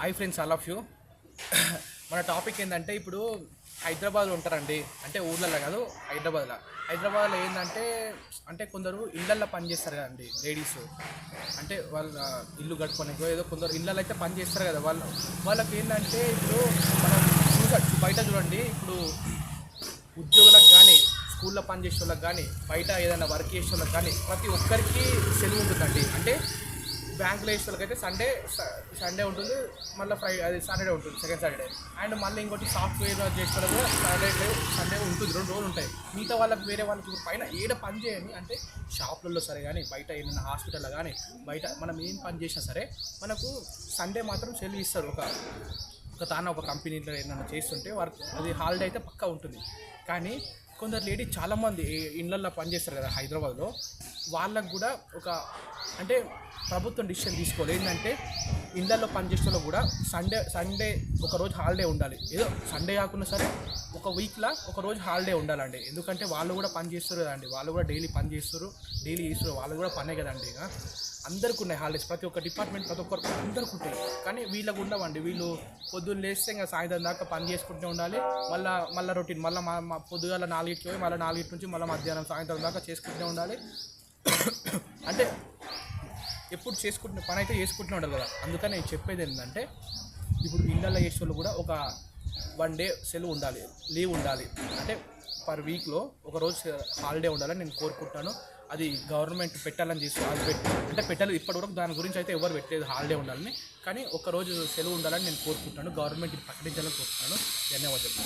Hi friends, all of you. మన topic ఏంటంటే ఇప్పుడు హైదరాబాద్లో ఉంటారండి, అంటే ఊర్లలో కాదు, హైదరాబాద్లో ఏంటంటే కొందరు ఇళ్ళల్లో పని చేస్తారు కదండి లేడీస్. అంటే వాళ్ళ ఇల్లు గడుపుకోనికో ఏదో కొందరు ఇళ్ళల్లో అయితే పని చేస్తారు కదా. వాళ్ళకి ఏంటంటే ఇప్పుడు మనం బయట చూడండి, ఇప్పుడు ఉద్యోగులకు కానీ, స్కూల్లో పనిచేసే వాళ్ళకి కానీ, బయట ఏదైనా వర్క్ చేసే వాళ్ళకి కానీ ప్రతి ఒక్కరికి సెలవు ఉంటుందండి. అంటే బ్యాంకులో వేసే వాళ్ళకైతే సండే ఉంటుంది, మళ్ళీ అది సాటర్డే ఉంటుంది, సెకండ్ సాటర్డే. అండ్ మళ్ళీ ఇంకోటి సాఫ్ట్వేర్ చేసే వాళ్ళకి కూడా సండే ఉంటుంది, 2 రోజులు ఉంటాయి. మిగతా వాళ్ళకి వేరే వాళ్ళకి పైన ఏడ పని చేయని, అంటే షాపులలో సరే కానీ, బయట ఏదైనా హాస్పిటల్లో కానీ, బయట మనం ఏం పని చేసినా సరే మనకు సండే మాత్రం సెలవు ఇస్తారు. ఒక కంపెనీలో ఏదైనా చేస్తుంటే వారికి అది హాలిడే అయితే పక్కా ఉంటుంది. కానీ కొందరు లేడీ చాలామంది ఇళ్ళల్లో పనిచేస్తారు కదా హైదరాబాద్లో, వాళ్ళకు కూడా అంటే ప్రభుత్వం డిసిషన్ తీసుకోవాలి. ఏంటంటే ఇళ్ళల్లో పనిచేసే కూడా సండే ఒక రోజు హాలిడే ఉండాలి. ఏదో సండే కాకుండా సరే ఒక వీక్లో ఒక రోజు హాలిడే ఉండాలండి. ఎందుకంటే వాళ్ళు కూడా పని చేస్తారు కదండి, వాళ్ళు కూడా డైలీ చేస్తారు, వాళ్ళు కూడా పనే కదండి. అందరికీ ఉన్నాయి హాలిడేస్, ప్రతి ఒక్క డిపార్ట్మెంట్ ప్రతి ఒక్కరు అందరికీ ఉంటాయి. కానీ వీళ్ళకు ఉండవండి. వీళ్ళు పొద్దున్న లేస్తే ఇంకా సాయంత్రం దాకా పని చేసుకుంటూ ఉండాలి. మళ్ళీ రొటీన్, పొద్దుగాల 4కి పోయి మళ్ళీ 4 నుంచి మళ్ళీ మధ్యాహ్నం సాయంత్రం దాకా చేసుకుంటూ ఉండాలి. అంటే ఎప్పుడు పని అయితే చేసుకుంటూనే ఉండాలి కదా. అందుకని నేను చెప్పేది ఏంటంటే, ఇప్పుడు ఇళ్ళల్లో చేసే వాళ్ళు కూడా ఒక 1 డే సెలవు ఉండాలి, లీవ్ ఉండాలి. అంటే పర్ వీక్లో ఒక రోజు హాలిడే ఉండాలని నేను కోరుకుంటాను. అది గవర్నమెంట్ పెట్టాలని అంటే పెట్టాలి. ఇప్పటివరకు దాని గురించి అయితే ఎవరు పెట్టలేదు హాలిడే ఉండాలని. కానీ ఒక రోజు సెలవు ఉండాలని నేను కోరుకుంటాను. గవర్నమెంట్ ప్రకటించాలని కోరుకుంటున్నాను. ధన్యవాదాలు.